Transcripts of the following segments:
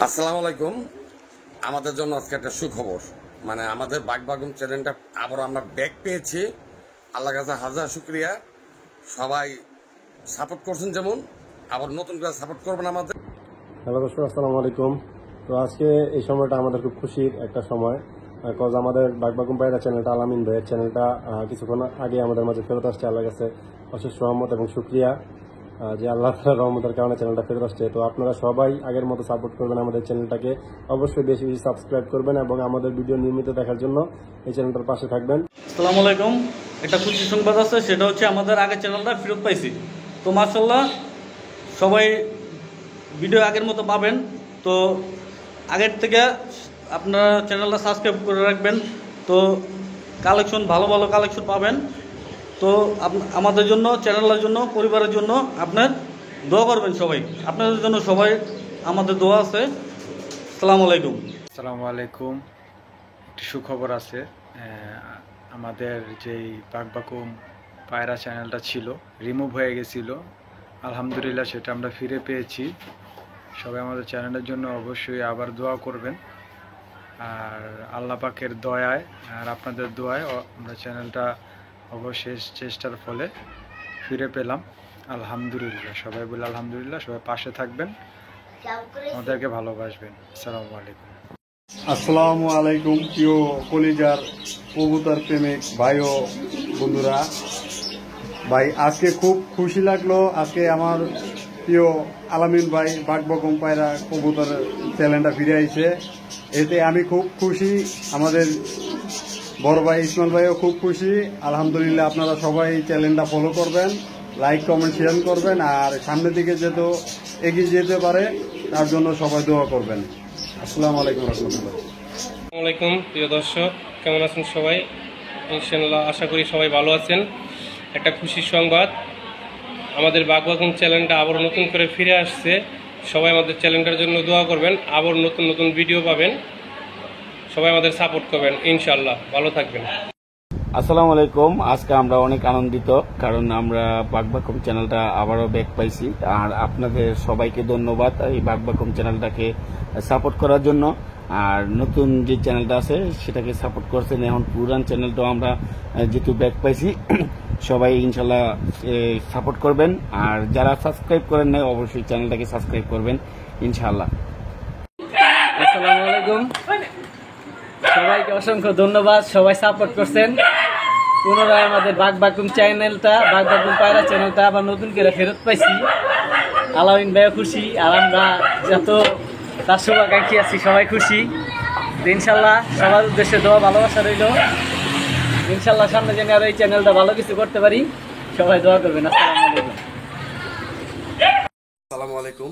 আসসালামু আলাইকুম। আমাদের জন্য আজকে একটা সুখবর, মানে আমাদের বাগবাগুম চ্যানেলটা আবার আমরা ব্যাক পেয়েছি। আল্লাহ কাছে হাজার শুক্রিয়া। সবাই সাপোর্ট করছেন, যেমন আবার নতুন করে সাপোর্ট করবেন আমাদের। হ্যালো দর্শক, আসসালামু আলাইকুম। তো আজকে এই সময়টা আমাদের খুব খুশির একটা সময়, কজ আমাদের বাগবাগুম পায়রা চ্যানেলটা, আলামিন ভাইয়ের চ্যানেলটা কিছুক্ষণ আগে আমাদের মাঝে ফেরত আসছে। আল্লাহর কাছে অশেষ রহমত এবং শুক্রিয়া যে আল্লাহ তাআলার রহমতের কারণে চ্যানেলটা ফেরত আসছে। তো আপনারা সবাই আগের মতো সাপোর্ট করবেন আমাদের চ্যানেলটাকে, অবশ্যই বেশি বেশি সাবস্ক্রাইব করবেন এবং আমাদের ভিডিও নিয়মিত দেখার জন্য এই চ্যানেলটার পাশে থাকবেন। আসসালামু আলাইকুম। একটা খুশি সংবাদ আছে, সেটা হচ্ছে আমাদের আগের চ্যানেলটা ফেরত পাইছি। তো মাশাআল্লাহ, সবাই ভিডিও আগের মতো পাবেন। তো আগের থেকে আপনারা চ্যানেলটা সাবস্ক্রাইব করে রাখবেন। তো কালেকশন, ভালো ভালো কালেকশন পাবেন। তো আমাদের জন্য, চ্যানেলের জন্য, পরিবারের জন্য আপনার দোয়া করবেন সবাই। আপনাদের জন্য সবাই আমাদের দোয়া আছে। আসসালামু আলাইকুম। আসসালামু আলাইকুম। একটি সুখবর আছে। আমাদের যেই বাগবাকুম পায়রা চ্যানেলটা ছিল, রিমুভ হয়ে গেছিল, আলহামদুলিল্লাহ সেটা আমরা ফিরে পেয়েছি। সবাই আমাদের চ্যানেলের জন্য অবশ্যই আবার দোয়া করবেন। আর আল্লাহ পাকের দয়ায় আর আপনাদের দোয়ায় আমরা চ্যানেলটা অবশেষ চেষ্টার ফলে ফিরে পেলাম। আলহামদুলিল্লাহ, সবাই বলে আলহামদুলিল্লাহ। সবাই পাশে থাকবেন, আমাদেরকে ভালোবাসবেন। আসসালামু আলাইকুম। আসসালামু আলাইকুম প্রিয় কলিজার কবুতর প্রেমিক ভাই ও বন্ধুরা। ভাই আজকে খুব খুশি লাগলো, আজকে আমার প্রিয় আলামিন ভাই বাগবাগুম পায়রা কবুতর চ্যানেলটা ফিরে আইছে, এতে আমি খুব খুশি। আমাদের বড় ভাই ইসমাইল ভাইও খুব খুশি। আলহামদুলিল্লাহ, আপনারা সবাই চ্যানেলটা ফলো করবেন, লাইক কমেন্ট শেয়ার করবেন, আর সামনের দিকে যেত এগিয়ে যেতে পারে তার জন্য সবাই দোয়া করবেন। আসসালামু আলাইকুম রহমতুল্লাহ। আসসালামু আলাইকুম প্রিয় দর্শক, কেমন আছেন সবাই? ইনশাআল্লাহ আশা করি সবাই ভালো আছেন। একটা খুশির সংবাদ, আমাদের বাগবাগুম চ্যানেলটা আবার নতুন করে ফিরে আসছে। সবাই আমাদের চ্যানেলটার জন্য দোয়া করবেন, আবার নতুন নতুন ভিডিও পাবেন। সবাই আমাদের সাপোর্ট করবেন, ইনশাআল্লাহ ভালো থাকবেন। আসসালামু আলাইকুম। আজকে আমরা অনেক আনন্দিত, কারণ আমরা বাগবাকুম চ্যানেলটা আবারও ব্যাক পাইছি। আর আপনাদের সবাইকে ধন্যবাদ এই বাগবাকুম চ্যানেলটাকে সাপোর্ট করার জন্য। আর নতুন যে চ্যানেলটা আছে সেটাকে সাপোর্ট করছেন। এখন পুরান চ্যানেলটাও আমরা যেহেতু ব্যাক পাইছি, সবাই ইনশাল্লাহ সাপোর্ট করবেন। আর যারা সাবস্ক্রাইব করেন নাই, অবশ্যই চ্যানেলটাকে সাবস্ক্রাইব করবেন ইনশাল্লাহ। আসসালামু আলাইকুম, সবাইকে অসংখ্য ধন্যবাদ। সবাই সাপোর্ট করছেন। পুনরায় আমাদের বাগবাগুম চ্যানেলটা, বাগবাগুম পায়রা চ্যানেলটা আবার নতুন করে ফেরত পাইছি। আলামিন ভাইও খুশি, আর আমরা যত তার শুভাকাঙ্ক্ষী আছি সবাই খুশি। ইনশাল্লাহ সবার উদ্দেশ্যে দোয়া, ভালোবাসা রইল। ইনশাল্লাহ সামনে যেন আর এই চ্যানেলটা ভালো কিছু করতে পারি, সবাই দোয়া করবেন। আসসালামু আলাইকুম। আসসালামু আলাইকুম।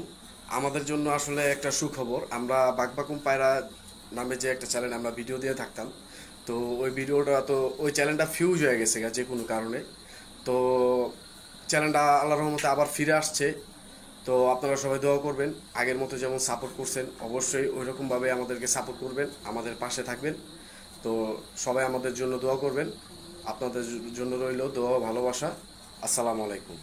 আমাদের জন্য আসলে একটা সুখবর, আমরা বাগবাগুম পায়রা নামে যে একটা চ্যানেল আমরা ভিডিও দিয়ে থাকতাম, তো ওই ভিডিওটা, তো ওই চ্যানেলটা ফিউজ হয়ে গেছে যে কোনো কারণে। তো চ্যানেলটা আল্লাহর রহমতে আবার ফিরে আসছে। তো আপনারা সবাই দোয়া করবেন, আগের মতো যেমন সাপোর্ট করছেন অবশ্যই ওই রকমভাবে আমাদেরকে সাপোর্ট করবেন, আমাদের পাশে থাকবেন। তো সবাই আমাদের জন্য দোয়া করবেন। আপনাদের জন্য রইল দোয়া, ভালোবাসা। আসসালামু আলাইকুম।